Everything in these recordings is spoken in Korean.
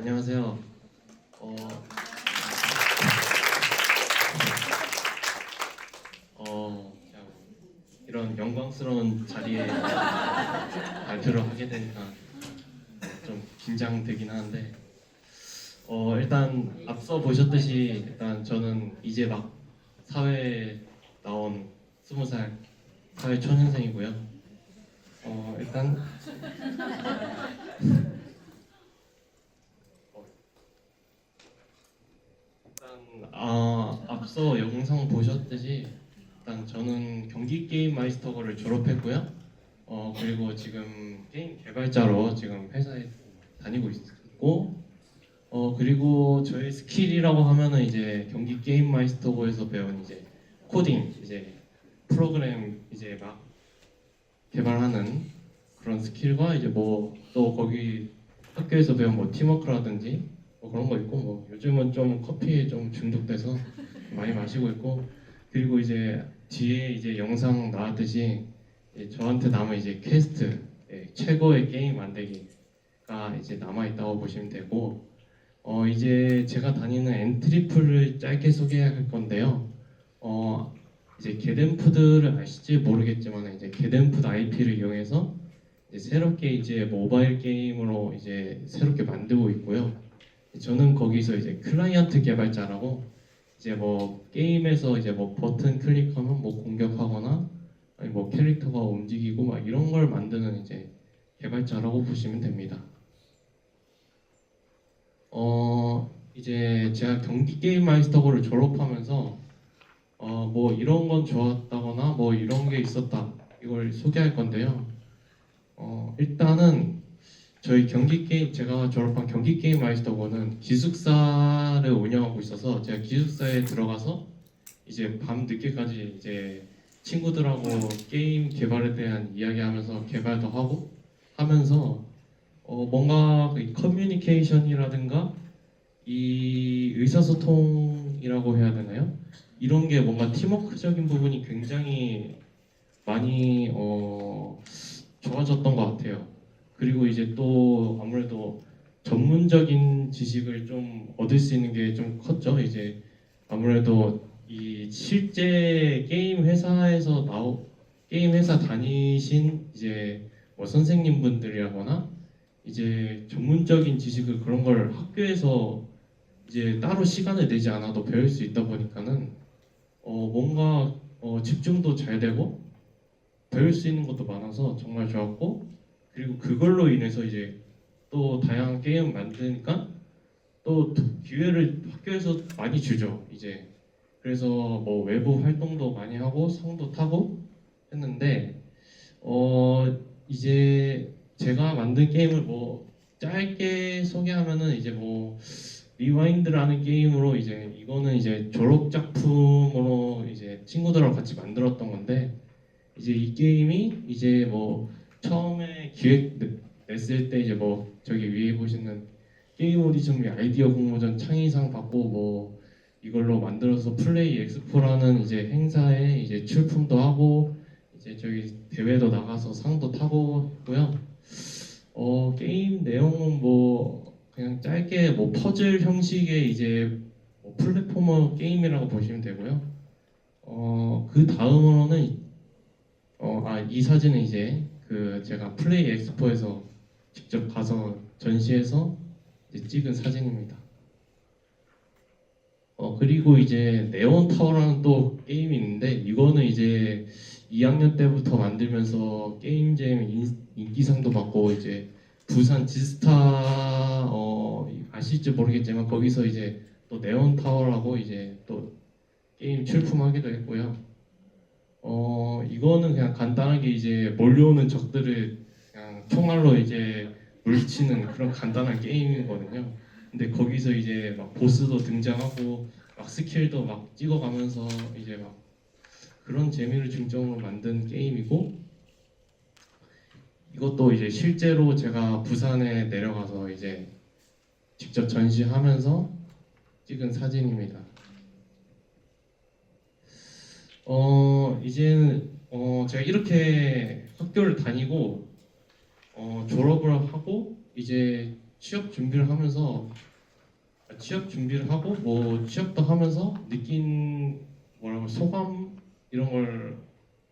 안녕하세요. 어, 그냥 이런 영광스러운 자리에 발표를 하게 되니까 좀 긴장되긴 하는데, 일단 앞서 보셨듯이 일단 저는 이제 막 사회에 나온 20살 사회 초년생이고요. 일단 앞서 영상 보셨듯이 일단 저는 경기 게임 마이스터거를 졸업했고요. 그리고 지금 게임 개발자로 지금 회사에 다니고 있고, 그리고 저의 스킬이라고 하면은 이제 경기 게임 마이스터거에서 배운 이제 코딩, 이제 프로그램 이제 막 개발하는 그런 스킬과 이제 뭐 또 거기 학교에서 배운 뭐 팀워크라든지 뭐 그런 거 있고, 뭐 요즘은 좀 커피에 좀 중독돼서 많이 마시고 있고, 그리고 이제 뒤에 이제 영상 나왔듯이 저한테 남은 이제 퀘스트, 최고의 게임 만들기가 이제 남아 있다고 보시면 되고, 이제 제가 다니는 엔트리풀을 짧게 소개할 건데요. 이제 게덴푸드를 아실지 모르겠지만 이제 게덴푸드 IP를 이용해서 이제 새롭게 이제 모바일 게임으로 이제 새롭게 만들고 있고요. 저는 거기서 이제 클라이언트 개발자라고 이제 뭐 게임에서 이제 뭐 버튼 클릭하면 뭐 공격하거나 아니 뭐 캐릭터가 움직이고 막 이런 걸 만드는 이제 개발자라고 보시면 됩니다. 이제 제가 경기 게임 마이스터거를 졸업하면서 뭐 이런 건 좋았다거나 뭐 이런 게 있었다 이걸 소개할 건데요. 일단은 저희 경기 게임 제가 졸업한 경기 게임 마이스터거는 기숙사를 운영하고 있어서 제가 기숙사에 들어가서 이제 밤 늦게까지 이제 친구들하고 게임 개발에 대한 이야기하면서 개발도 하고 하면서 뭔가 그 커뮤니케이션이라든가 이 의사소통이라고 해야 되나요? 이런 게 뭔가 팀워크적인 부분이 굉장히 많이 좋아졌던 것 같아요. 그리고 이제 또 아무래도 전문적인 지식을 좀 얻을 수 있는 게 좀 컸죠. 이제 아무래도 이 실제 게임 회사 다니신 이제 뭐 선생님분들이라거나 이제 전문적인 지식을 그런 걸 학교에서 이제 따로 시간을 내지 않아도 배울 수 있다 보니까는 뭔가 집중도 잘 되고 배울 수 있는 것도 많아서 정말 좋았고, 그리고 그걸로 인해서 이제 또 다양한 게임 만드니까 또 기회를 학교에서 많이 주죠. 이제 그래서 뭐 외부 활동도 많이 하고 상도 타고 했는데, 이제 제가 만든 게임을 뭐 짧게 소개하면은 이제 뭐 리와인드라는 게임으로 이제 이거는 이제 졸업 작품으로 이제 친구들하고 같이 만들었던 건데, 이제 이 게임이 이제 뭐 처음에 냈을 때 이제 뭐 저기 위에 보시는 게임 오디션 및 아이디어 공모전 창의상 받고 뭐 이걸로 만들어서 플레이 엑스포라는 이제 행사에 이제 출품도 하고 이제 저기 대회도 나가서 상도 타고 했고요. 게임 내용은 뭐 그냥 짧게 뭐 퍼즐 형식의 이제 뭐 플랫포머 게임이라고 보시면 되고요. 그 다음으로는 이 사진은 이제 그 제가 플레이 엑스포에서 직접 가서 전시해서 이제 찍은 사진입니다. 그리고 이제 네온 타워라는 또 게임이 있는데 이거는 이제 2학년 때부터 만들면서 게임잼 인기상도 받고 이제 부산 지스타 아실지 모르겠지만 거기서 이제 또 네온 타워라고 이제 또 게임 출품하기도 했고요. 이거는 그냥 간단하게 이제 몰려오는 적들을 그냥 총알로 이제 물리치는 그런 간단한 게임이거든요. 근데 거기서 이제 막 보스도 등장하고 막 스킬도 막 찍어가면서 이제 막 그런 재미를 중점으로 만든 게임이고, 이것도 이제 실제로 제가 부산에 내려가서 이제 직접 전시하면서 찍은 사진입니다. 이제는 제가 이렇게 학교를 다니고 졸업을 하고 이제 취업 준비를 하면서 취업 준비를 하고 뭐 취업도 하면서 느낀 뭐라고 소감 이런 걸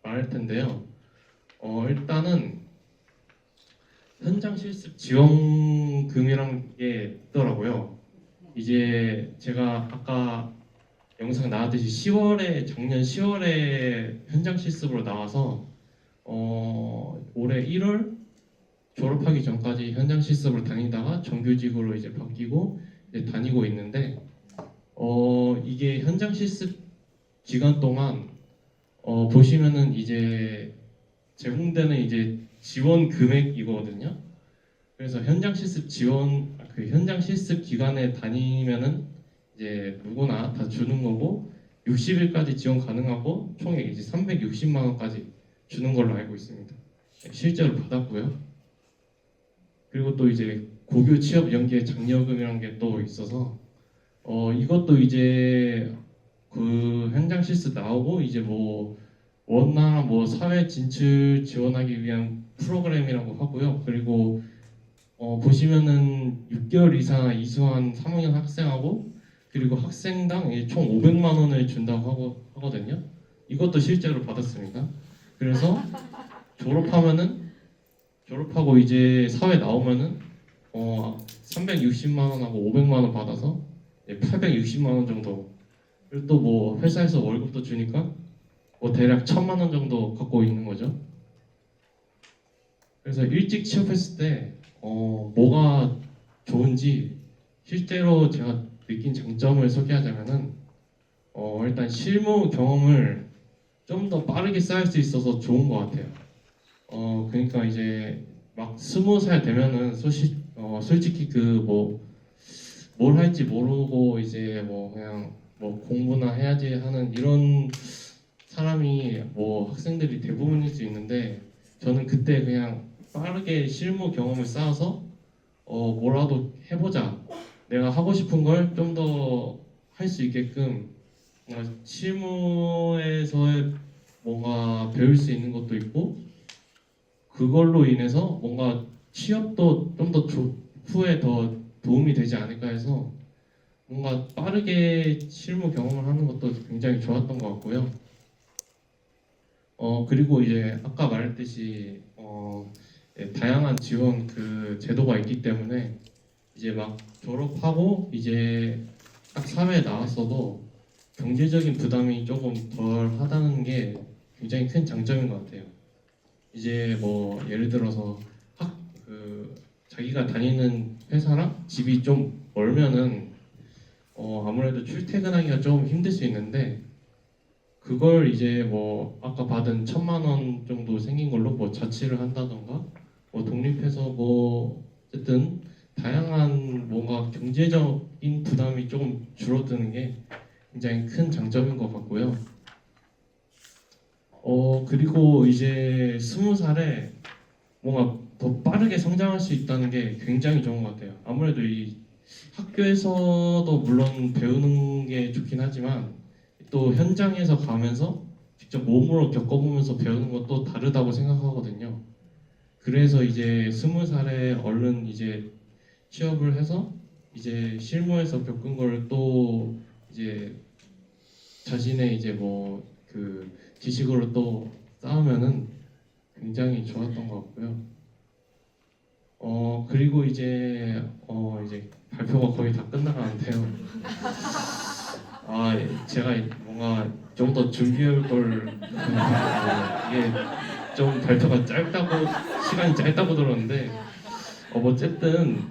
말할 텐데요. 일단은 현장 실습 지원금이란 게 있더라고요. 이제 제가 아까 영상 나왔듯이 작년 10월에 현장 실습으로 나와서 올해 1월 졸업하기 전까지 현장 실습을 다니다가 정규직으로 이제 바뀌고 이제 다니고 있는데 이게 현장 실습 기간 동안 보시면은 이제 제공되는 이제 지원 금액이거든요. 그래서 현장 실습 현장 실습 기간에 다니면은 이제 누구나 다 주는 거고 60일까지 지원 가능하고 총액 이제 360만 원까지 주는 걸로 알고 있습니다. 실제로 받았고요. 그리고 또 이제 고교 취업 연계 장려금이라는 게 또 있어서 이것도 이제 그 현장 실습 나오고 이제 뭐 원나 뭐 사회 진출 지원하기 위한 프로그램이라고 하고요. 그리고 보시면은 6개월 이상 이수한 3학년 학생하고 그리고 학생당 총 500만 원을 준다고 하거든요. 이것도 실제로 받았습니다. 그래서 졸업하고 이제 사회 나오면은 360만 원하고 500만 원 받아서 860만 원 정도 그리고 또 뭐 회사에서 월급도 주니까 뭐 대략 1000만 원 정도 갖고 있는 거죠. 그래서 일찍 취업했을 때 뭐가 좋은지 실제로 제가 느낀 장점을 소개하자면은 일단 실무 경험을 좀 더 빠르게 쌓을 수 있어서 좋은 것 같아요. 그러니까 이제 막 20살 되면은 솔직히 그 뭐 뭘 할지 모르고 이제 뭐 그냥 뭐 공부나 해야지 하는 이런 사람이 뭐 학생들이 대부분일 수 있는데 저는 그때 그냥 빠르게 실무 경험을 쌓아서 뭐라도 해보자. 내가 하고 싶은 걸 좀 더 할 수 있게끔 실무에서의 뭔가 배울 수 있는 것도 있고 그걸로 인해서 뭔가 취업도 좀 더 후에 더 도움이 되지 않을까 해서 뭔가 빠르게 실무 경험을 하는 것도 굉장히 좋았던 것 같고요. 그리고 이제 아까 말했듯이 다양한 지원 그 제도가 있기 때문에 이제 막 졸업하고 이제 딱 사회에 나왔어도 경제적인 부담이 조금 덜 하다는 게 굉장히 큰 장점인 것 같아요. 이제 뭐 예를 들어서 자기가 다니는 회사랑 집이 좀 멀면은 아무래도 출퇴근하기가 좀 힘들 수 있는데 그걸 이제 뭐 아까 받은 1000만 원 정도 생긴 걸로 뭐 자취를 한다던가 뭐 독립해서 뭐 어쨌든 다양한 뭔가 경제적인 부담이 조금 줄어드는 게 굉장히 큰 장점인 것 같고요. 그리고 이제 20살에 뭔가 더 빠르게 성장할 수 있다는 게 굉장히 좋은 것 같아요. 아무래도 이 학교에서도 물론 배우는 게 좋긴 하지만 또 현장에서 가면서 직접 몸으로 겪어보면서 배우는 것도 다르다고 생각하거든요. 그래서 이제 20살에 얼른 이제 취업을 해서 이제 실무에서 겪은 걸 또 이제 자신의 이제 뭐 그 지식으로 또 쌓으면은 굉장히 좋았던 것 같고요. 그리고 이제 발표가 거의 다 끝나가는데요. 제가 뭔가 좀 더 준비할 걸 이게 좀 발표가 시간이 짧다고 들었는데 어쨌든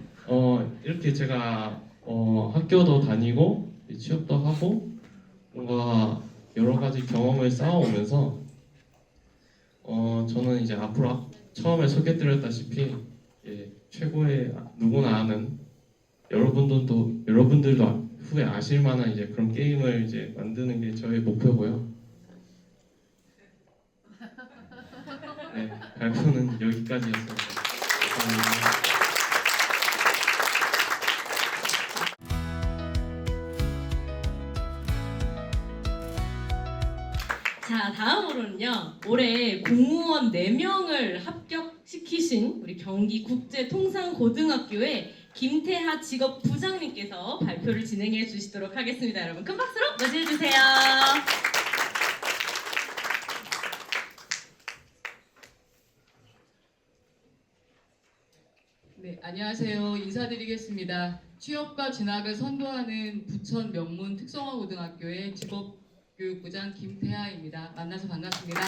이렇게 제가 학교도 다니고 취업도 하고 뭔가 여러 가지 경험을 쌓아오면서 저는 이제 앞으로 처음에 소개드렸다시피 최고의 누구나 아는 여러분들도 후에 아실 만한 이제 그런 게임을 이제 만드는 게 저의 목표고요. 네, 발표는 여기까지였습니다. 감사합니다. 자, 다음으로는요. 올해 공무원 4명을 합격시키신 우리 경기국제통상고등학교의 김태하 직업부장님께서 발표를 진행해 주시도록 하겠습니다. 여러분 큰 박수로 맞이해 주세요. 네, 안녕하세요. 인사드리겠습니다. 취업과 진학을 선도하는 부천 명문 특성화고등학교의 직업교육부장 김태하입니다. 만나서 반갑습니다.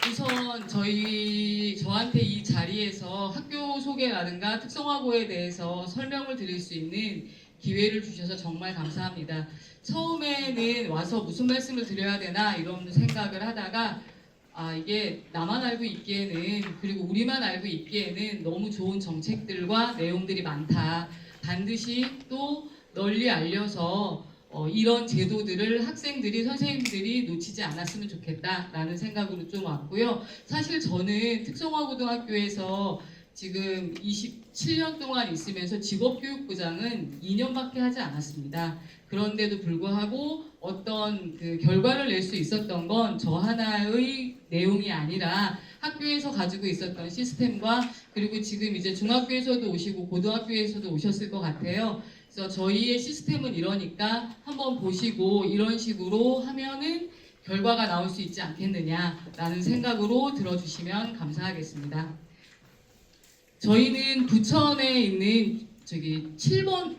우선 저한테 이 자리에서 학교 소개라든가 특성화고에 대해서 설명을 드릴 수 있는 기회를 주셔서 정말 감사합니다. 처음에는 와서 무슨 말씀을 드려야 되나 이런 생각을 하다가 이게 나만 알고 있기에는, 그리고 우리만 알고 있기에는 너무 좋은 정책들과 내용들이 많다. 반드시 또 널리 알려서 이런 제도들을 학생들이, 선생님들이 놓치지 않았으면 좋겠다라는 생각으로 좀 왔고요. 사실 저는 특성화고등학교에서 지금 27년 동안 있으면서 직업교육부장은 2년밖에 하지 않았습니다. 그런데도 불구하고 어떤 그 결과를 낼 수 있었던 건 저 하나의 내용이 아니라 학교에서 가지고 있었던 시스템과, 그리고 지금 이제 중학교에서도 오시고 고등학교에서도 오셨을 것 같아요. 그래서 저희의 시스템은 이러니까 한번 보시고 이런 식으로 하면은 결과가 나올 수 있지 않겠느냐라는 생각으로 들어주시면 감사하겠습니다. 저희는 부천에 있는 7번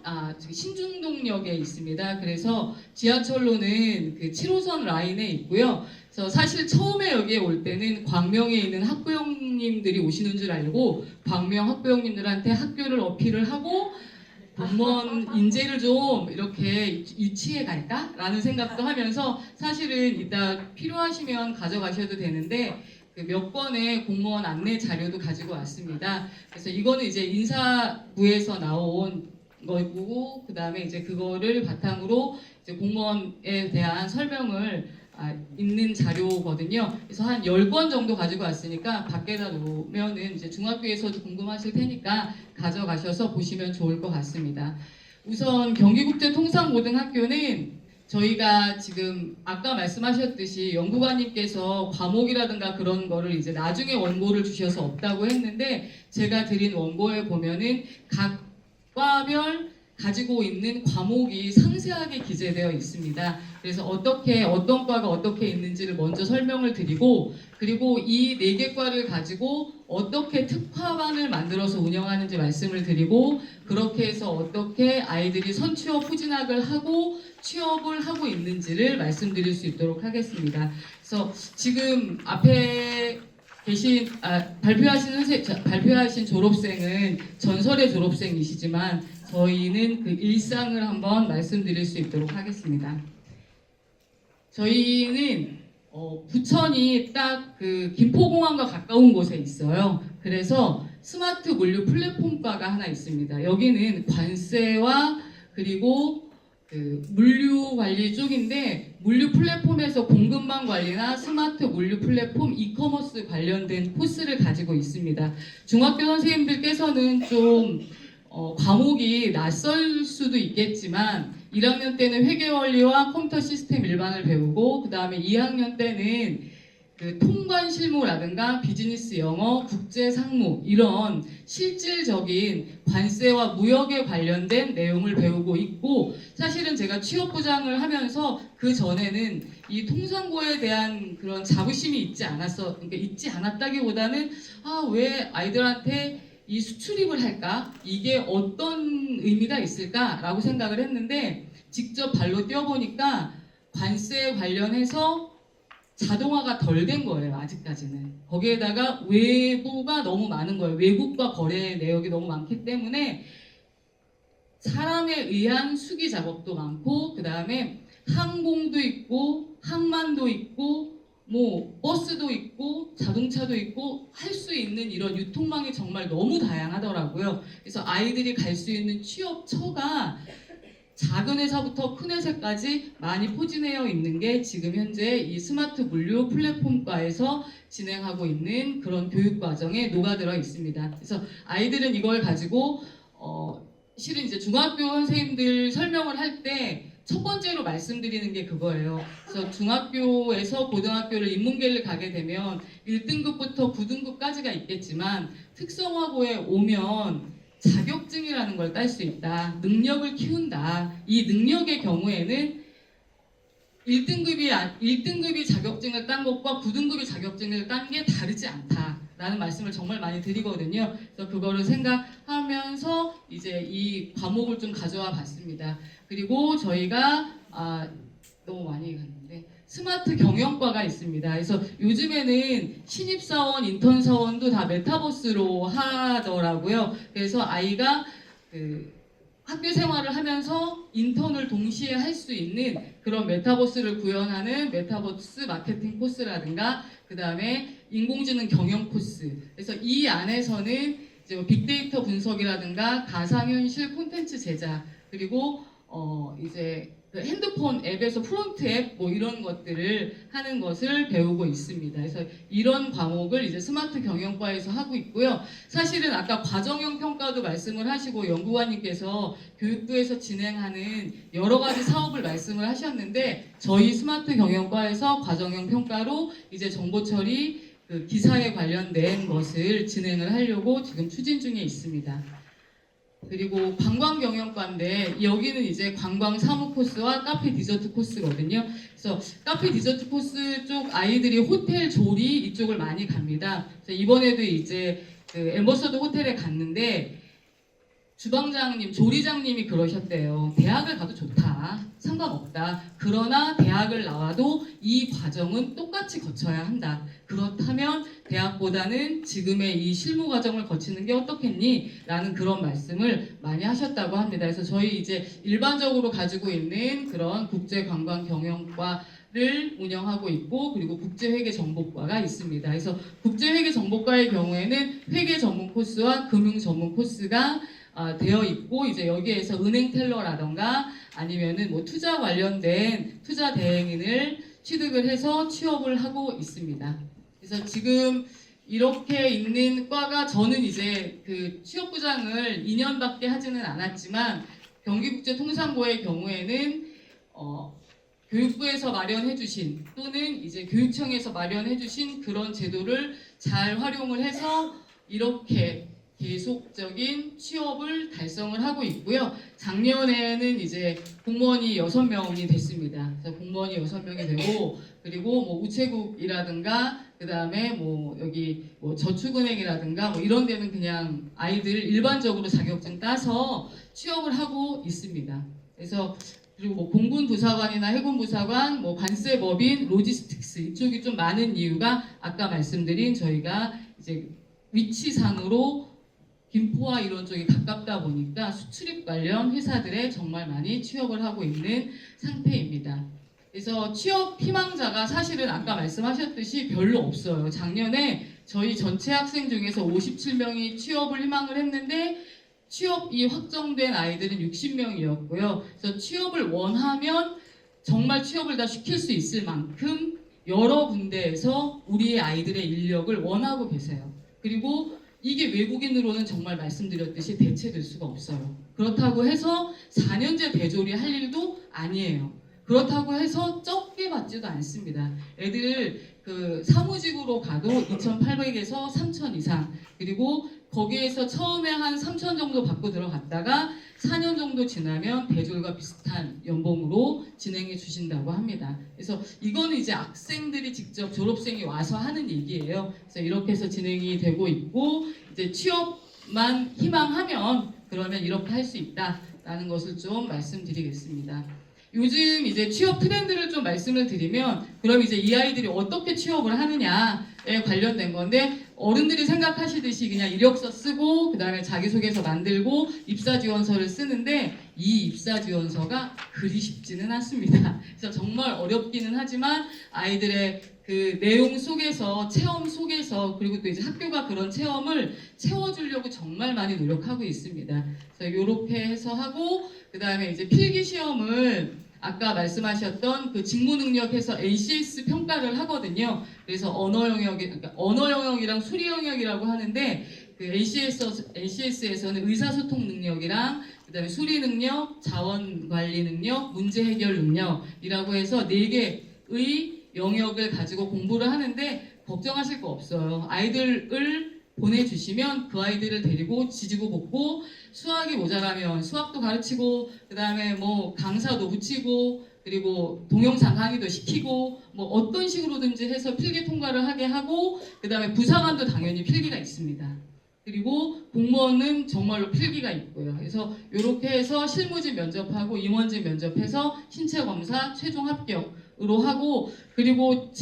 신중동역에 있습니다. 그래서 지하철로는 그 7호선 라인에 있고요. 그래서 사실 처음에 여기에 올 때는 광명에 있는 학부형님들이 오시는 줄 알고 광명 학부형님들한테 학교를 어필을 하고 공무원 인재를 좀 이렇게 유치해 갈까? 라는 생각도 하면서, 사실은 이따 필요하시면 가져가셔도 되는데 그 몇 건의 공무원 안내 자료도 가지고 왔습니다. 그래서 이거는 이제 인사부에서 나온 거고, 그 다음에 이제 그거를 바탕으로 이제 공무원에 대한 설명을 있는 자료거든요. 그래서 한 10권 정도 가지고 왔으니까 밖에다 놓으면은 이제 중학교에서도 궁금하실 테니까 가져가셔서 보시면 좋을 것 같습니다. 우선 경기국제통상고등학교는 저희가 지금 아까 말씀하셨듯이 연구관님께서 과목이라든가 그런 거를 이제 나중에 원고를 주셔서 없다고 했는데, 제가 드린 원고에 보면은 각 과별 가지고 있는 과목이 상세하게 기재되어 있습니다. 그래서 어떤 과가 어떻게 있는지를 먼저 설명을 드리고, 그리고 이 4개 과를 가지고 어떻게 특화반을 만들어서 운영하는지 말씀을 드리고, 그렇게 해서 어떻게 아이들이 선취업 후진학을 하고 취업을 하고 있는지를 말씀드릴 수 있도록 하겠습니다. 그래서 지금 앞에 계신 발표하신 졸업생은 전설의 졸업생이시지만 저희는 그 일상을 한번 말씀드릴 수 있도록 하겠습니다. 저희는 부천이 딱 그 김포공항과 가까운 곳에 있어요. 그래서 스마트 물류 플랫폼과가 하나 있습니다. 여기는 관세와 그리고 그 물류 관리 쪽인데, 물류 플랫폼에서 공급망 관리나 스마트 물류 플랫폼 이커머스 관련된 코스를 가지고 있습니다. 중학교 선생님들께서는 좀 과목이 낯설 수도 있겠지만 1학년 때는 회계 원리와 컴퓨터 시스템 일반을 배우고, 그 다음에 2학년 때는 그 통관 실무라든가 비즈니스 영어, 국제 상무 이런 실질적인 관세와 무역에 관련된 내용을 배우고 있고, 사실은 제가 취업부장을 하면서 그 전에는 이 통상고에 대한 그런 자부심이 있지 않았다기보다는 왜 아이들한테 이 수출입을 할까? 이게 어떤 의미가 있을까라고 생각을 했는데, 직접 발로 뛰어보니까 관세 관련해서 자동화가 덜 된 거예요, 아직까지는. 거기에다가 외부가 너무 많은 거예요. 외국과 거래 내역이 너무 많기 때문에 사람에 의한 수기 작업도 많고, 그 다음에 항공도 있고 항만도 있고 뭐 버스도 있고 자동차도 있고 할 수 있는 이런 유통망이 정말 너무 다양하더라고요. 그래서 아이들이 갈 수 있는 취업처가 작은 회사부터 큰 회사까지 많이 포진되어 있는 게 지금 현재 이 스마트 물류 플랫폼과에서 진행하고 있는 그런 교육 과정에 녹아들어 있습니다. 그래서 아이들은 이걸 가지고 실은 이제 중학교 선생님들 설명을 할 때 첫 번째로 말씀드리는 게 그거예요. 그래서 중학교에서 고등학교를 인문계를 가게 되면 1등급부터 9등급까지가 있겠지만 특성화고에 오면 자격증이라는 걸 딸 수 있다. 능력을 키운다. 이 능력의 경우에는 1등급이 자격증을 딴 것과 9등급이 자격증을 딴 게 다르지 않다라는 말씀을 정말 많이 드리거든요. 그래서 그거를 생각하면서 이제 이 과목을 좀 가져와 봤습니다. 그리고 저희가 너무 많이 갔는데 스마트 경영과가 있습니다. 그래서 요즘에는 신입사원, 인턴사원도 다 메타버스로 하더라고요. 그래서 아이가 학교 생활을 하면서 인턴을 동시에 할 수 있는 그런 메타버스를 구현하는 메타버스 마케팅 코스라든가 그 다음에 인공지능 경영 코스. 그래서 이 안에서는 이제 뭐 빅데이터 분석이라든가 가상현실 콘텐츠 제작 그리고 이제 그 핸드폰 앱에서 프론트 앱 뭐 이런 것들을 하는 것을 배우고 있습니다. 그래서 이런 과목을 이제 스마트 경영과에서 하고 있고요. 사실은 아까 과정형 평가도 말씀을 하시고 연구관님께서 교육부에서 진행하는 여러 가지 사업을 말씀을 하셨는데 저희 스마트 경영과에서 과정형 평가로 이제 정보 처리 그 기사에 관련된 것을 진행을 하려고 지금 추진 중에 있습니다. 그리고 관광경영과인데 여기는 이제 관광 사무 코스와 카페 디저트 코스거든요. 그래서 카페 디저트 코스 쪽 아이들이 호텔 조리 이쪽을 많이 갑니다. 그래서 이번에도 이제 그 엠버서더 호텔에 갔는데 주방장님, 조리장님이 그러셨대요. 대학을 가도 좋다. 상관없다. 그러나 대학을 나와도 이 과정은 똑같이 거쳐야 한다. 그렇다면 대학보다는 지금의 이 실무 과정을 거치는 게 어떻겠니? 라는 그런 말씀을 많이 하셨다고 합니다. 그래서 저희 이제 일반적으로 가지고 있는 그런 국제관광경영과를 운영하고 있고 그리고 국제회계정보과가 있습니다. 그래서 국제회계정보과의 경우에는 회계 전문 코스와 금융 전문 코스가 되어 있고 이제 여기에서 은행 텔러라던가 아니면은 뭐 투자 관련된 투자 대행인을 취득을 해서 취업을 하고 있습니다. 그래서 지금 이렇게 있는 과가 저는 이제 그 취업부장을 2년밖에 하지는 않았지만 경기국제통상고의 경우에는 교육부에서 마련해주신 또는 이제 교육청에서 마련해주신 그런 제도를 잘 활용을 해서 이렇게 계속적인 취업을 달성을 하고 있고요. 작년에는 이제 공무원이 6명이 됐습니다. 그래서 공무원이 6명이 되고 그리고 뭐 우체국이라든가 그 다음에 뭐 여기 뭐 저축은행이라든가 뭐 이런 데는 그냥 아이들 일반적으로 자격증 따서 취업을 하고 있습니다. 그래서 그리고 뭐 공군부사관이나 해군부사관, 뭐 관세법인, 로지스틱스 이쪽이 좀 많은 이유가 아까 말씀드린 저희가 이제 위치상으로 김포와 이런 쪽이 가깝다 보니까 수출입 관련 회사들에 정말 많이 취업을 하고 있는 상태입니다. 그래서 취업 희망자가 사실은 아까 말씀하셨듯이 별로 없어요. 작년에 저희 전체 학생 중에서 57명이 취업을 희망을 했는데 취업이 확정된 아이들은 60명이었고요. 그래서 취업을 원하면 정말 취업을 다 시킬 수 있을 만큼 여러 군데에서 우리의 아이들의 인력을 원하고 계세요. 그리고 이게 외국인으로는 정말 말씀드렸듯이 대체될 수가 없어요. 그렇다고 해서 4년제 대졸이 할 일도 아니에요. 그렇다고 해서 적게 받지도 않습니다. 애들 그 사무직으로 가도 2,800에서 3,000 이상 그리고 거기에서 처음에 한 3,000 정도 받고 들어갔다가 4년 정도 지나면 대졸과 비슷한 연봉으로 진행해 주신다고 합니다. 그래서 이거는 이제 학생들이 직접 졸업생이 와서 하는 얘기예요. 그래서 이렇게 해서 진행이 되고 있고 이제 취업만 희망하면 그러면 이렇게 할 수 있다라는 것을 좀 말씀드리겠습니다. 요즘 이제 취업 트렌드를 좀 말씀을 드리면 그럼 이제 이 아이들이 어떻게 취업을 하느냐에 관련된 건데 어른들이 생각하시듯이 그냥 이력서 쓰고 그 다음에 자기소개서 만들고 입사지원서를 쓰는데 이 입사지원서가 그리 쉽지는 않습니다. 그래서 정말 어렵기는 하지만 아이들의 그 내용 속에서 체험 속에서 그리고 또 이제 학교가 그런 체험을 채워주려고 정말 많이 노력하고 있습니다. 그래서 이렇게 해서 하고 그 다음에 이제 필기 시험을 아까 말씀하셨던 그 직무 능력에서 NCS 평가를 하거든요. 그래서 언어 영역이랑 수리 영역이라고 하는데 그 NCS에서는 의사소통 능력이랑 그다음에 수리 능력, 자원 관리 능력, 문제 해결 능력이라고 해서 4개의 영역을 가지고 공부를 하는데 걱정하실 거 없어요. 아이들을 보내주시면 그 아이들을 데리고 지지고 볶고 수학이 모자라면 수학도 가르치고 그다음에 뭐 강사도 붙이고 그리고 동영상 강의도 시키고 뭐 어떤 식으로든지 해서 필기 통과를 하게 하고 그다음에 부사관도 당연히 필기가 있습니다. 그리고 공무원은 정말로 필기가 있고요. 그래서 이렇게 해서 실무진 면접하고 임원진 면접해서 신체 검사 최종 합격으로 하고 그리고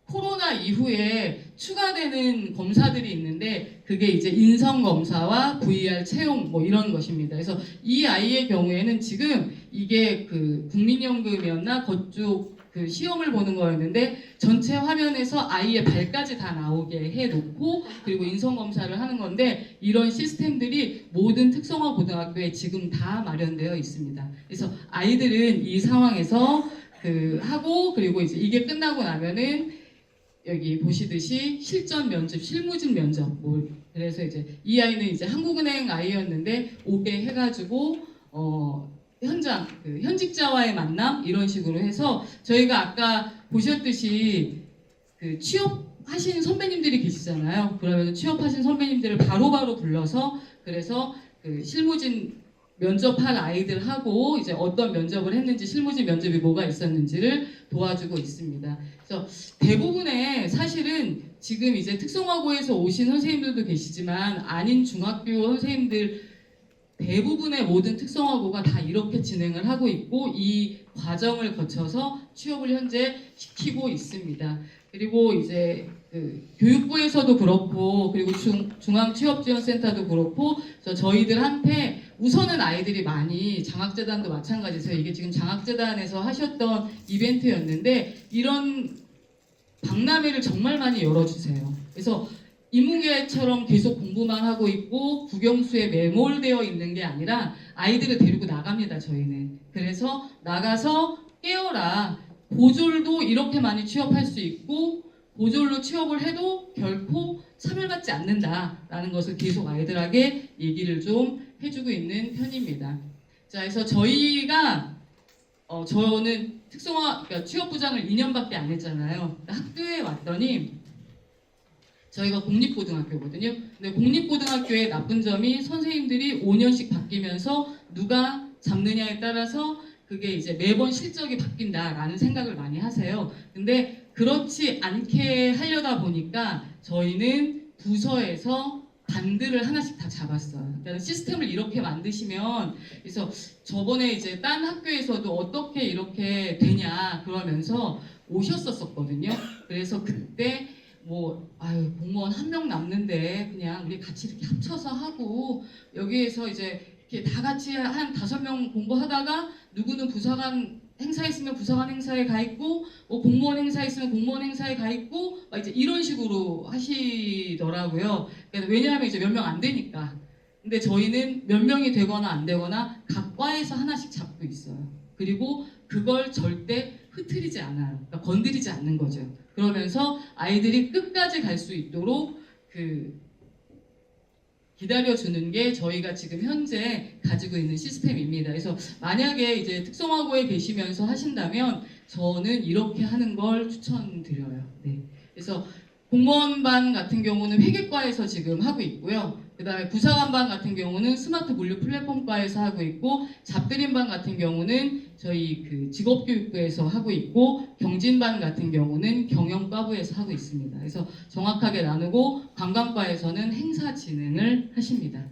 코로나 이후에 추가되는 검사들이 있는데 그게 이제 인성 검사와 VR 채용 뭐 이런 것입니다. 그래서 이 아이의 경우에는 지금 이게 그 국민연금이었나 그쪽 그 시험을 보는 거였는데 전체 화면에서 아이의 발까지 다 나오게 해놓고 그리고 인성 검사를 하는 건데 이런 시스템들이 모든 특성화 고등학교에 지금 다 마련되어 있습니다. 그래서 아이들은 이 상황에서 그 하고 그리고 이제 이게 끝나고 나면은 여기 보시듯이 실전 면접, 실무진 면접 뭐 그래서 이제 이 아이는 이제 한국은행 아이였는데 오게 해가지고 현장 그 현직자와의 만남 이런 식으로 해서 저희가 아까 보셨듯이 그 취업하신 선배님들이 계시잖아요. 그러면 취업하신 선배님들을 바로바로 불러서 그래서 그 실무진 면접할 아이들하고 이제 어떤 면접을 했는지 실무진 면접이 뭐가 있었는지를 도와주고 있습니다. 그래서 대부분의 사실은 지금 이제 특성화고에서 오신 선생님들도 계시지만 아닌 중학교 선생님들 대부분의 모든 특성화고가 다 이렇게 진행을 하고 있고 이 과정을 거쳐서 취업을 현재 시키고 있습니다. 그리고 이제 그 교육부에서도 그렇고 그리고 중앙취업지원센터도 그렇고 그래서 저희들한테 우선은 아이들이 많이 장학재단도 마찬가지세요. 이게 지금 장학재단에서 하셨던 이벤트였는데 이런 박람회를 정말 많이 열어주세요. 그래서 인문계처럼 계속 공부만 하고 있고 국영수에 매몰되어 있는 게 아니라 아이들을 데리고 나갑니다. 저희는. 그래서 나가서 깨어라. 고졸도 이렇게 많이 취업할 수 있고 고졸로 취업을 해도 결코 차별받지 않는다라는 것을 계속 아이들에게 얘기를 좀 해주고 있는 편입니다. 자, 그래서 저희가 저는 그러니까 취업부장을 2년밖에 안 했잖아요. 학교에 왔더니 저희가 공립고등학교거든요. 근데 공립고등학교의 나쁜 점이 선생님들이 5년씩 바뀌면서 누가 잡느냐에 따라서 그게 이제 매번 실적이 바뀐다라는 생각을 많이 하세요. 근데 그렇지 않게 하려다 보니까 저희는 부서에서 반들을 하나씩 다 잡았어요. 그러니까 시스템을 이렇게 만드시면 그래서 저번에 이제 딴 학교에서도 어떻게 이렇게 되냐 그러면서 오셨었거든요. 그래서 그때 뭐 공무원 1명 남는데 그냥 우리 같이 이렇게 합쳐서 하고 여기에서 이제 이렇게 다 같이 한 5명 공부하다가 누구는 부사관 행사 있으면 부사관 행사에 가 있고 뭐 공무원 행사 있으면 공무원 행사에 가 있고 막 이제 이런 식으로 하시더라고요. 그러니까 왜냐하면 이제 몇 명 안 되니까. 근데 저희는 몇 명이 되거나 안 되거나 각 과에서 하나씩 잡고 있어요. 그리고 그걸 절대 흐트리지 않아요. 그러니까 건드리지 않는 거죠. 그러면서 아이들이 끝까지 갈 수 있도록 기다려주는 게 저희가 지금 현재 가지고 있는 시스템입니다. 그래서 만약에 이제 특성화고에 계시면서 하신다면 저는 이렇게 하는 걸 추천드려요. 네. 그래서 공무원반 같은 경우는 회계과에서 지금 하고 있고요. 그 다음에 부사관반 같은 경우는 스마트 물류 플랫폼과에서 하고 있고 잡드림반 같은 경우는 저희 그 직업교육부에서 하고 있고 경진반 같은 경우는 경영과부에서 하고 있습니다. 그래서 정확하게 나누고 관광과에서는 행사 진행을 하십니다.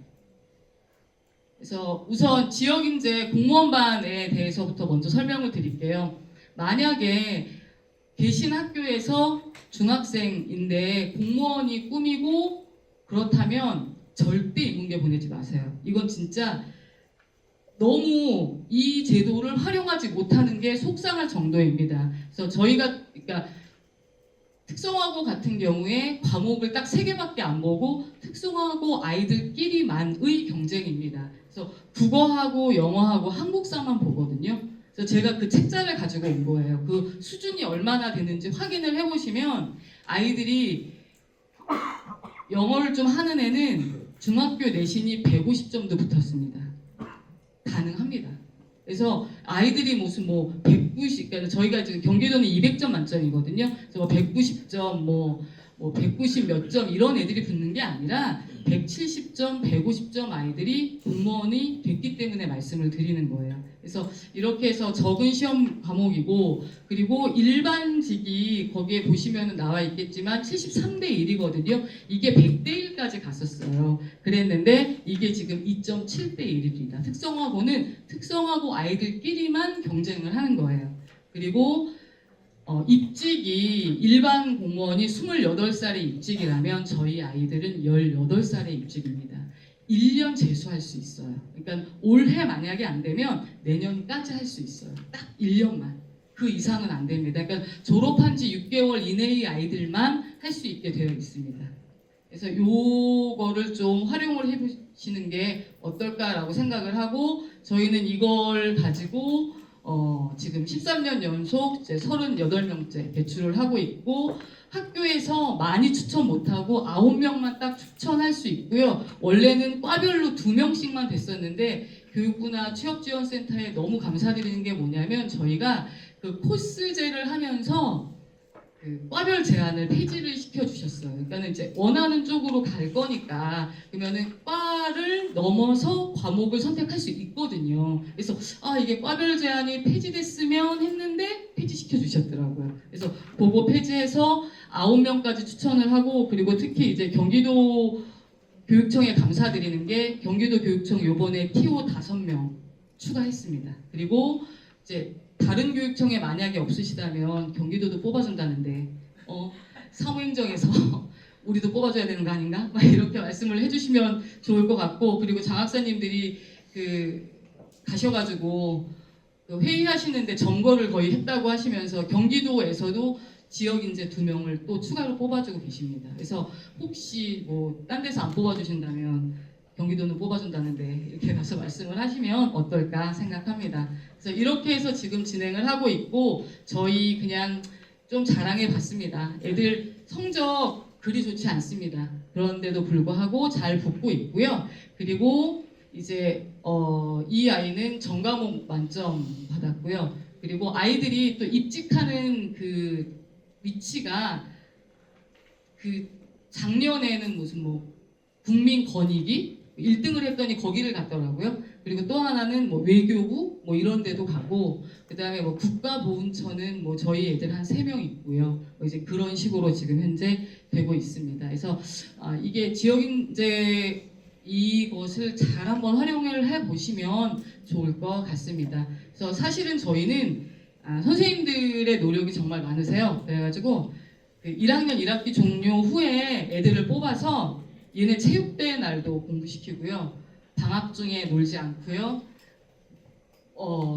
그래서 우선 지역인재 공무원반에 대해서부터 먼저 설명을 드릴게요. 만약에 계신 학교에서 중학생인데 공무원이 꿈이고 그렇다면 절대 인문계 보내지 마세요. 이건 진짜 너무 이 제도를 활용하지 못하는 게 속상할 정도입니다. 그래서 저희가 그러니까 특성화고 같은 경우에 과목을 딱 3개밖에 안 보고 특성화고 아이들끼리만의 경쟁입니다. 그래서 국어하고 영어하고 한국사만 보거든요. 그래서 제가 그 책자를 가지고 온 거예요. 그 수준이 얼마나 되는지 확인을 해보시면 아이들이 영어를 좀 하는 애는 중학교 내신이 150점도 붙었습니다. 가능합니다. 그래서 아이들이 무슨 뭐 190, 그러니까 저희가 지금 경기도는 200점 만점이거든요. 그래서 뭐 190점, 뭐 190 몇 점 이런 애들이 붙는 게 아니라 170점, 150점 아이들이 공무원이 됐기 때문에 말씀을 드리는 거예요. 그래서 이렇게 해서 적은 시험 과목이고, 그리고 일반직이 거기에 보시면 나와 있겠지만 73대 1이거든요. 이게 100대 1까지 갔었어요. 그랬는데 이게 지금 2.7대 1입니다. 특성화고는 특성화고 아이들끼리만 경쟁을 하는 거예요. 그리고 입직이 일반 공무원이 28살에 입직이라면 저희 아이들은 18살에 입직입니다. 1년 재수할 수 있어요. 그러니까 올해 만약에 안 되면 내년까지 할 수 있어요. 딱 1년만. 그 이상은 안 됩니다. 그러니까 졸업한 지 6개월 이내의 아이들만 할 수 있게 되어 있습니다. 그래서 요거를 좀 활용을 해보시는 게 어떨까라고 생각을 하고, 저희는 이걸 가지고 지금 13년 연속 이제 38명째 배출을 하고 있고, 학교에서 많이 추천 못하고 9명만 딱 추천할 수 있고요. 원래는 과별로 2명씩만 됐었는데 교육부나 취업지원센터에 너무 감사드리는 게 뭐냐면, 저희가 그 코스제를 하면서 그 과별 제한을 폐지를 시켜주셨어요. 그러니까 이제 원하는 쪽으로 갈 거니까 그러면은 과를 넘어서 과목을 선택할 수 있거든요. 그래서 이게 과별 제한이 폐지됐으면 했는데 폐지시켜 주셨더라고요. 그래서 그거 폐지해서 9명까지 추천을 하고, 그리고 특히 이제 경기도 교육청에 감사드리는 게 경기도 교육청 요번에 TO 5명 추가했습니다. 그리고 이제 다른 교육청에 만약에 없으시다면 경기도도 뽑아준다는데 사무행정에서 우리도 뽑아줘야 되는 거 아닌가? 막 이렇게 말씀을 해주시면 좋을 것 같고, 그리고 장학사님들이 가셔가지고 회의하시는데 점거를 거의 했다고 하시면서 경기도에서도 지역 인재 2명을 또 추가로 뽑아주고 계십니다. 그래서 혹시 뭐 딴 데서 안 뽑아주신다면 경기도는 뽑아준다는데 이렇게 가서 말씀을 하시면 어떨까 생각합니다. 그래서 이렇게 해서 지금 진행을 하고 있고, 저희 그냥 좀 자랑해 봤습니다. 애들 성적 그리 좋지 않습니다. 그런데도 불구하고 잘 붙고 있고요. 그리고 이제 이 아이는 전과목 만점 받았고요. 그리고 아이들이 또 입직하는 그 위치가 그 작년에는 무슨 뭐 국민권익위 1등을 했더니 거기를 갔더라고요. 그리고 또 하나는 뭐 외교부 뭐 이런 데도 가고, 그다음에 뭐 국가보훈처는 뭐 저희 애들 한 3명 있고요. 뭐 이제 그런 식으로 지금 현재 되고 있습니다. 그래서 이게 지역인재 이것을 잘 한번 활용을 해 보시면 좋을 것 같습니다. 그래서 사실은 저희는 선생님들의 노력이 정말 많으세요. 그래가지고 그 1학년 1학기 종료 후에 애들을 뽑아서 얘네 체육대회 날도 공부시키고요. 방학 중에 놀지 않고요.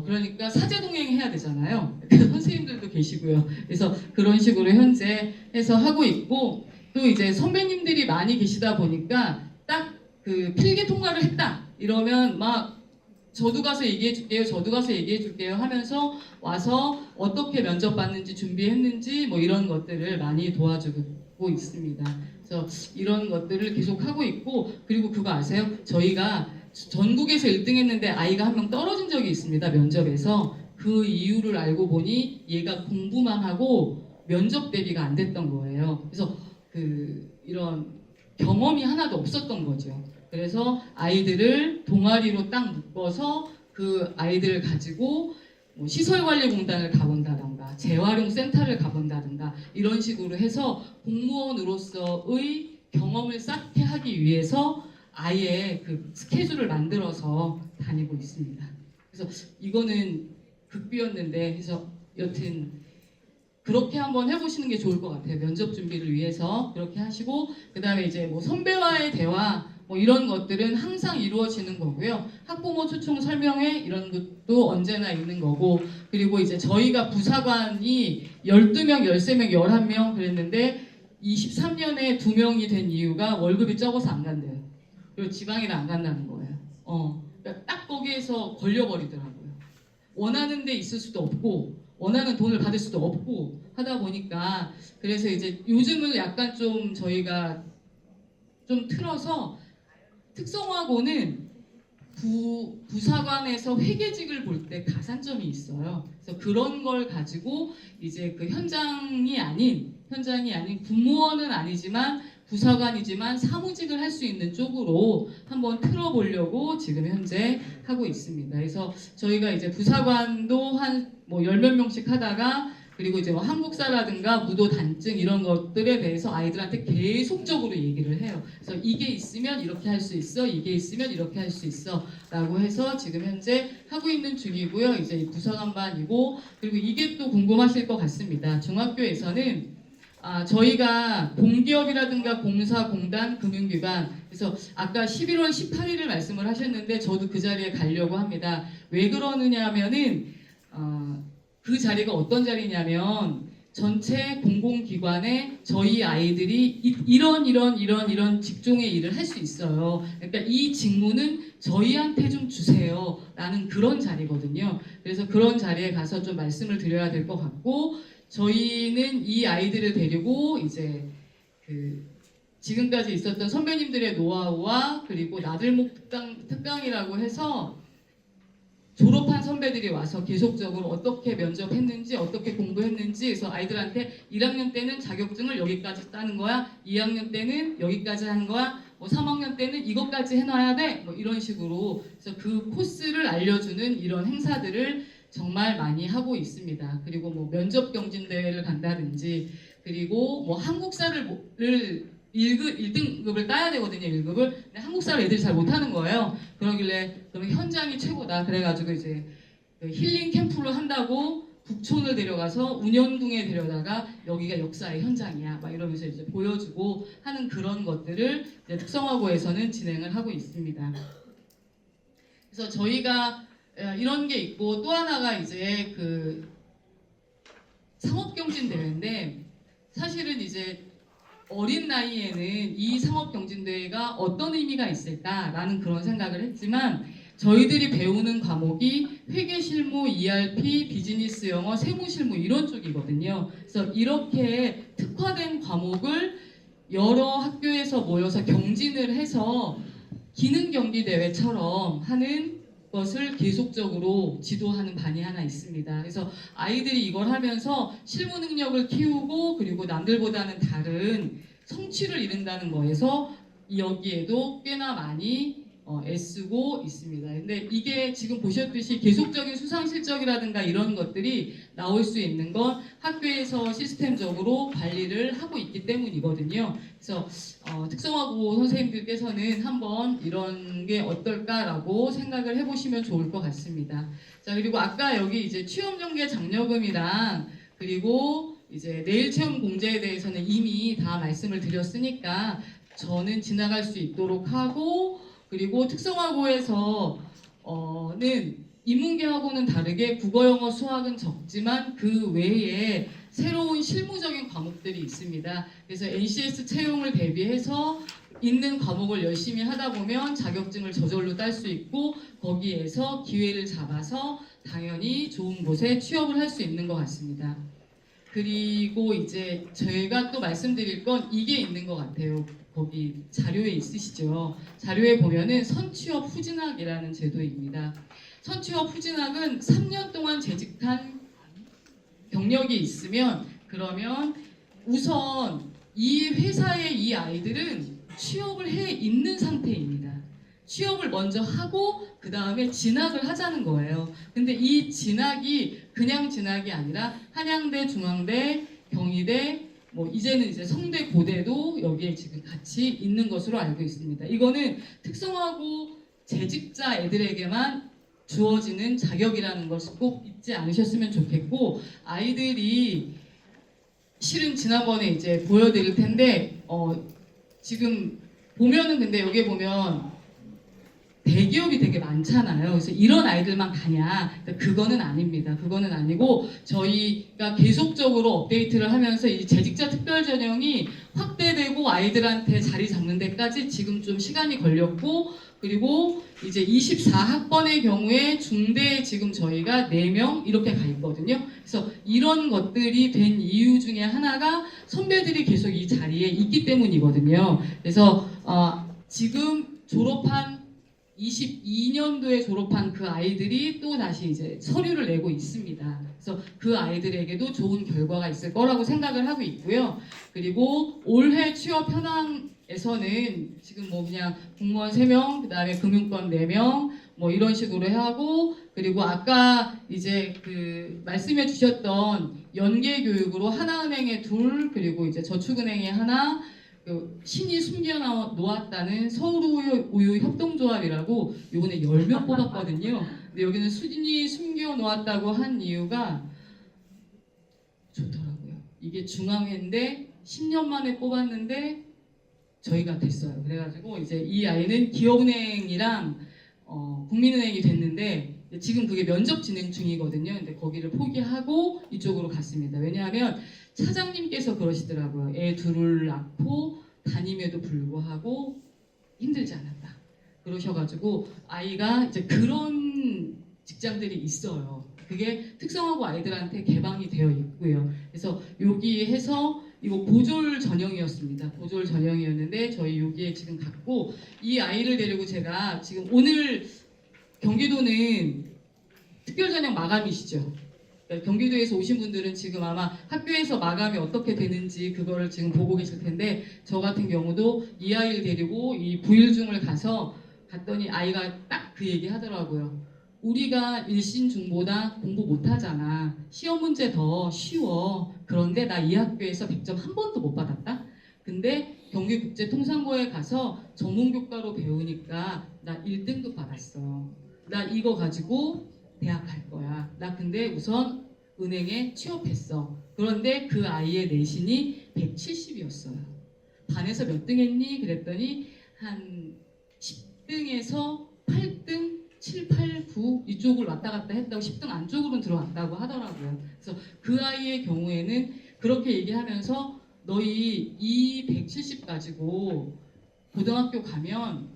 그러니까 사제동행 해야 되잖아요. 선생님들도 계시고요. 그래서 그런 식으로 현재 해서 하고 있고, 또 이제 선배님들이 많이 계시다 보니까 딱 그 필기 통과를 했다 이러면 막 저도 가서 얘기해 줄게요, 저도 가서 얘기해 줄게요 하면서 와서 어떻게 면접 봤는지 준비했는지 뭐 이런 것들을 많이 도와주고 있습니다. 그래서 이런 것들을 계속 하고 있고, 그리고 그거 아세요? 저희가 전국에서 1등 했는데 아이가 한 명 떨어진 적이 있습니다. 면접에서. 그 이유를 알고 보니 얘가 공부만 하고 면접 대비가 안 됐던 거예요. 그래서 이런 경험이 하나도 없었던 거죠. 그래서 아이들을 동아리로 딱 묶어서 그 아이들을 가지고 뭐 시설관리공단을 가본다던가 재활용센터를 가본다던가 이런 식으로 해서 공무원으로서의 경험을 쌓게 하기 위해서 아예 그 스케줄을 만들어서 다니고 있습니다. 그래서 이거는 극비였는데, 그래서 여튼 그렇게 한번 해보시는 게 좋을 것 같아요. 면접 준비를 위해서 그렇게 하시고, 그 다음에 이제 뭐 선배와의 대화 뭐 이런 것들은 항상 이루어지는 거고요. 학부모 초청 설명회 이런 것도 언제나 있는 거고, 그리고 이제 저희가 부사관이 12명, 13명, 11명 그랬는데 23년에 2명이 된 이유가 월급이 적어서 안 간대요. 그리고 지방에는 안 간다는 거예요. 그러니까 딱 거기에서 걸려버리더라고요. 원하는 데 있을 수도 없고 원하는 돈을 받을 수도 없고 하다 보니까, 그래서 이제 요즘은 약간 좀 저희가 좀 틀어서 특성화고는 부사관에서 회계직을 볼 때 가산점이 있어요. 그래서 그런 걸 가지고 이제 그 현장이 아닌 군무원은 아니지만 부사관이지만 사무직을 할 수 있는 쪽으로 한번 틀어보려고 지금 현재 하고 있습니다. 그래서 저희가 이제 부사관도 한 뭐 10몇 명씩 하다가 그리고 이제 뭐 한국사라든가 무도 단증 이런 것들에 대해서 아이들한테 계속적으로 얘기를 해요. 그래서 이게 있으면 이렇게 할 수 있어, 이게 있으면 이렇게 할 수 있어 라고 해서 지금 현재 하고 있는 중이고요. 이제 부사관반이고 그리고 이게 또 궁금하실 것 같습니다. 중학교에서는 저희가 공기업이라든가 공사, 공단, 금융기관 그래서 아까 11월 18일을 말씀을 하셨는데 저도 그 자리에 가려고 합니다. 왜 그러느냐 하면은 그 자리가 어떤 자리냐면 전체 공공기관에 저희 아이들이 이런 직종의 일을 할 수 있어요. 그러니까 이 직무는 저희한테 좀 주세요 라는 그런 자리거든요. 그래서 그런 자리에 가서 좀 말씀을 드려야 될 것 같고 저희는 이 아이들을 데리고 이제 지금까지 있었던 선배님들의 노하우와 그리고 나들목 특강이라고 해서 졸업한 선배들이 와서 계속적으로 어떻게 면접했는지 어떻게 공부했는지 그래서 아이들한테 1학년 때는 자격증을 여기까지 따는 거야 2학년 때는 여기까지 하는 거야 뭐 3학년 때는 이것까지 해놔야 돼 뭐 이런 식으로 그래서 그 코스를 알려주는 이런 행사들을 정말 많이 하고 있습니다. 그리고 뭐 면접 경진대회를 간다든지 그리고 뭐 한국사를 1등급을 따야 되거든요. 1급을. 근데 한국사를 애들이 잘 못하는 거예요. 그러길래 그러면 현장이 최고다. 그래가지고 이제 힐링 캠프를 한다고 북촌을 데려가서 운현동에 데려다가 여기가 역사의 현장이야. 막 이러면서 이제 보여주고 하는 그런 것들을 이제 특성화고에서는 진행을 하고 있습니다. 그래서 저희가 이런 게 있고 또 하나가 이제 그 상업경진대회인데 사실은 이제 어린 나이에는 이 상업경진대회가 어떤 의미가 있을까라는 그런 생각을 했지만 저희들이 배우는 과목이 회계실무, ERP, 비즈니스 영어, 세무실무 이런 쪽이거든요. 그래서 이렇게 특화된 과목을 여러 학교에서 모여서 경진을 해서 기능경기대회처럼 하는 것을 계속적으로 지도하는 반이 하나 있습니다. 그래서 아이들이 이걸 하면서 실무 능력을 키우고 그리고 남들보다는 다른 성취를 이룬다는 거에서 여기에도 꽤나 많이 애쓰고 있습니다. 근데 이게 지금 보셨듯이 계속적인 수상 실적이라든가 이런 것들이 나올 수 있는 건 학교에서 시스템적으로 관리를 하고 있기 때문이거든요. 그래서 특성화고 선생님들께서는 한번 이런 게 어떨까라고 생각을 해보시면 좋을 것 같습니다. 자 그리고 아까 여기 이제 취업연계 장려금이랑 그리고 이제 내일 체험 공제에 대해서는 이미 다 말씀을 드렸으니까 저는 지나갈 수 있도록 하고 그리고 특성화고에서는 인문계하고는 다르게 국어, 영어, 수학은 적지만 그 외에 새로운 실무적인 과목들이 있습니다. 그래서 NCS 채용을 대비해서 있는 과목을 열심히 하다 보면 자격증을 저절로 딸 수 있고 거기에서 기회를 잡아서 당연히 좋은 곳에 취업을 할 수 있는 것 같습니다. 그리고 이제 제가 또 말씀드릴 건 이게 있는 것 같아요. 거기 자료에 있으시죠. 자료에 보면은 선취업 후진학이라는 제도입니다. 선취업 후진학은 3년 동안 재직한 경력이 있으면 그러면 우선 이 회사의 이 아이들은 취업을 해 있는 상태입니다. 취업을 먼저 하고 그 다음에 진학을 하자는 거예요. 근데 이 진학이 그냥 진학이 아니라 한양대, 중앙대, 경희대 뭐 이제는 이제 성대, 고대도 여기에 지금 같이 있는 것으로 알고 있습니다. 이거는 특성화고 재직자 애들에게만 주어지는 자격이라는 것을 꼭 잊지 않으셨으면 좋겠고 아이들이 실은 지난번에 이제 보여드릴 텐데 지금 보면은 근데 여기 보면 대기업이 되게 많잖아요. 그래서 이런 아이들만 가냐? 그거는 아닙니다. 그거는 아니고 저희가 계속적으로 업데이트를 하면서 이 재직자 특별 전형이 확대되고 아이들한테 자리 잡는 데까지 지금 좀 시간이 걸렸고 그리고 이제 24학번의 경우에 중대에 지금 저희가 4명 이렇게 가 있거든요. 그래서 이런 것들이 된 이유 중에 하나가 선배들이 계속 이 자리에 있기 때문이거든요. 그래서 지금 졸업한 22년도에 졸업한 그 아이들이 또 다시 이제 서류를 내고 있습니다. 그래서 그 아이들에게도 좋은 결과가 있을 거라고 생각을 하고 있고요. 그리고 올해 취업 현황에서는 지금 뭐 그냥 공무원 3명, 그다음에 금융권 4명 뭐 이런 식으로 하고, 그리고 아까 이제 그 말씀해 주셨던 연계 교육으로 하나은행에 2, 그리고 이제 저축은행에 1, 그 신이 숨겨 놓았다는 서울우유 협동조합이라고 요번에 10명 뽑았거든요. 근데 여기는 수진이 숨겨 놓았다고 한 이유가 좋더라고요. 이게 중앙회인데 10년 만에 뽑았는데 저희가 됐어요. 그래가지고 이제 이 아이는 기업은행이랑 국민은행이 됐는데 지금 그게 면접 진행 중이거든요. 근데 거기를 포기하고 이쪽으로 갔습니다. 왜냐하면 차장님께서 그러시더라고요. 애 둘을 낳고 다님에도 불구하고 힘들지 않았다. 그러셔가지고 아이가 이제 그런 직장들이 있어요. 그게 특성화고 아이들한테 개방이 되어 있고요. 그래서 여기에서 이거 보졸 전형이었습니다. 보졸 전형이었는데 저희 여기에 지금 갔고, 이 아이를 데리고 제가 지금 오늘 경기도는 특별전형 마감이시죠. 그러니까 경기도에서 오신 분들은 지금 아마 학교에서 마감이 어떻게 되는지 그거를 지금 보고 계실 텐데, 저 같은 경우도 이 아이를 데리고 이 부일중을 갔더니 아이가 딱 그 얘기 하더라고요. 우리가 일신중보다 공부 못하잖아. 시험 문제 더 쉬워. 그런데 나 이 학교에서 100점 한 번도 못 받았다. 근데 경기국제통상고에 가서 전문교과로 배우니까 나 1등급 받았어. 나 이거 가지고 대학 갈 거야. 나 근데 우선 은행에 취업했어. 그런데 그 아이의 내신이 170이었어요. 반에서 몇 등 했니? 그랬더니 한 10등에서 8등, 7, 8, 9 이쪽을 왔다 갔다 했다고, 10등 안쪽으로는 들어왔다고 하더라고요. 그래서 그 아이의 경우에는 그렇게 얘기하면서 너희 이 170 가지고 고등학교 가면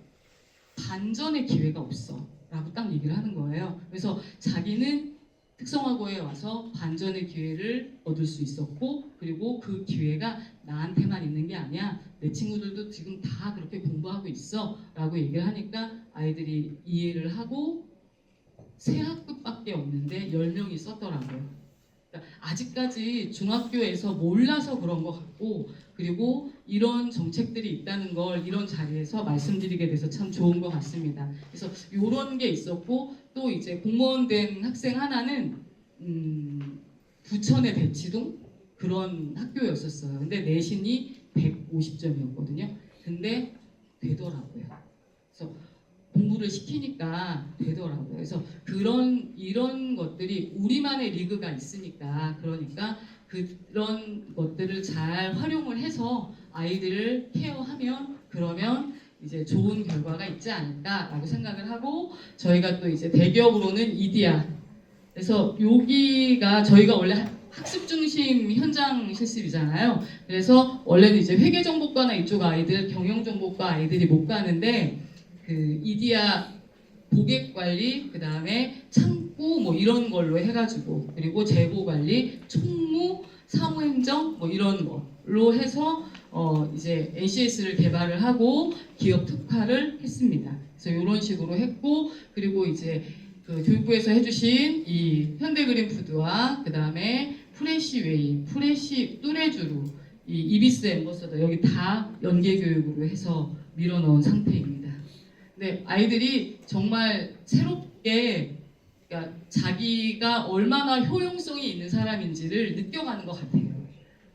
반전의 기회가 없어 라고 딱 얘기를 하는 거예요. 그래서 자기는 특성화고에 와서 반전의 기회를 얻을 수 있었고, 그리고 그 기회가 나한테만 있는 게 아니야. 내 친구들도 지금 다 그렇게 공부하고 있어 라고 얘기를 하니까 아이들이 이해를 하고, 세 학급밖에 없는데 10명이 썼더라고요. 그러니까 아직까지 중학교에서 몰라서 그런 것 같고, 그리고 이런 정책들이 있다는 걸 이런 자리에서 말씀드리게 돼서 참 좋은 것 같습니다. 그래서 이런 게 있었고, 또 이제 공무원 된 학생 하나는 부천의 대치동 그런 학교였었어요. 근데 내신이 150점이었거든요. 근데 되더라고요. 그래서 공부를 시키니까 되더라고요. 그래서 이런 것들이 우리만의 리그가 있으니까, 그러니까 그런 것들을 잘 활용을 해서 아이들을 케어하면, 그러면 이제 좋은 결과가 있지 않을까라고 생각을 하고, 저희가 또 이제 대기업으로는 이디야. 그래서 여기가 저희가 원래 학습 중심 현장 실습이잖아요. 그래서 원래는 이제 회계정보과나 이쪽 아이들, 경영정보과 아이들이 못 가는데, 그 이디야 고객관리, 그 다음에 창구 뭐 이런 걸로 해가지고, 그리고 재고관리, 총무, 사무행정 뭐 이런 걸로 해서 이제 NCS를 개발을 하고 기업 특화를 했습니다. 그래서 이런 식으로 했고, 그리고 이제 그 교육부에서 해주신 이 현대그린푸드와 그 다음에 프레시웨이, 프레시 뚜레쥬루, 이 이비스 엠버서더 여기 다 연계 교육으로 해서 밀어넣은 상태입니다. 근데 아이들이 정말 새롭게, 그러니까 자기가 얼마나 효용성이 있는 사람인지를 느껴가는 것 같아요.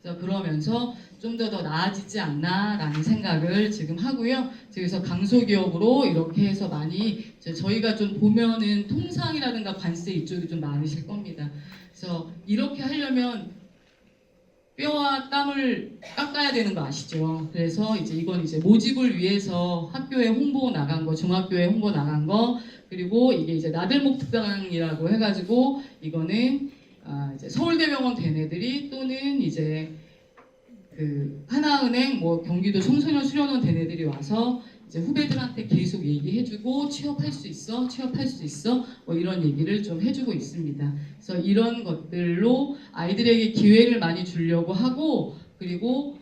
그래서 그러면서 좀 더 나아지지 않나라는 생각을 지금 하고요. 그래서 강소기업으로 이렇게 해서 많이 저희가 좀 보면은 통상이라든가 관세 이쪽이 좀 많으실 겁니다. 그래서 이렇게 하려면 뼈와 땀을 깎아야 되는 거 아시죠? 그래서 이제 이건 이제 모집을 위해서 학교에 홍보 나간 거, 중학교에 홍보 나간 거, 그리고 이게 이제 나들목 특강이라고 해가지고 이거는 이제 서울대병원 된 애들이, 또는 이제 그 하나은행, 뭐 경기도 청소년 수련원 된 애들이 와서 이제 후배들한테 계속 얘기해주고 취업할 수 있어, 취업할 수 있어, 뭐 이런 얘기를 좀 해주고 있습니다. 그래서 이런 것들로 아이들에게 기회를 많이 주려고 하고, 그리고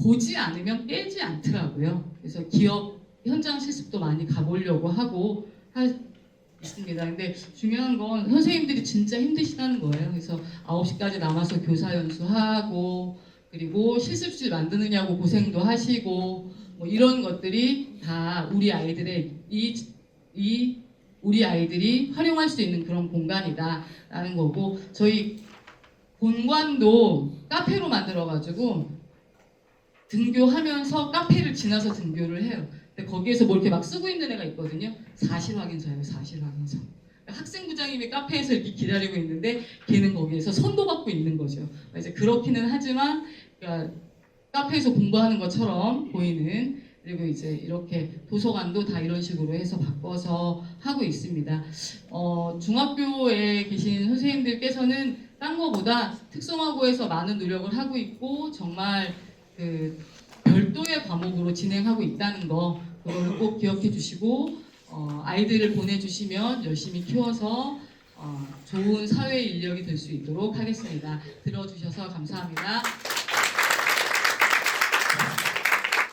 보지 않으면 깨지 않더라고요. 그래서 기업 현장 실습도 많이 가보려고 하고 있습니다. 근데 중요한 건 선생님들이 진짜 힘드시다는 거예요. 그래서 9시까지 남아서 교사 연수하고 그리고 실습실 만드느냐고 고생도 하시고 뭐 이런 것들이 다 우리 아이들의 우리 아이들이 활용할 수 있는 그런 공간이다라는 거고 저희 본관도 카페로 만들어가지고 등교하면서 카페를 지나서 등교를 해요. 근데 거기에서 뭐 이렇게 막 쓰고 있는 애가 있거든요. 사실 확인서예요, 사실 확인서. 학생부장님이 카페에서 이렇게 기다리고 있는데 걔는 거기에서 선도받고 있는 거죠. 이제 그렇기는 하지만 그러니까 카페에서 공부하는 것처럼 보이는 그리고 이제 이렇게 도서관도 다 이런 식으로 해서 바꿔서 하고 있습니다. 중학교에 계신 선생님들께서는 딴 거보다 특성화고에서 많은 노력을 하고 있고 정말 그 별도의 과목으로 진행하고 있다는 거 그거를 꼭 기억해 주시고 아이들을 보내주시면 열심히 키워서 좋은 사회 인력이 될 수 있도록 하겠습니다. 들어주셔서 감사합니다.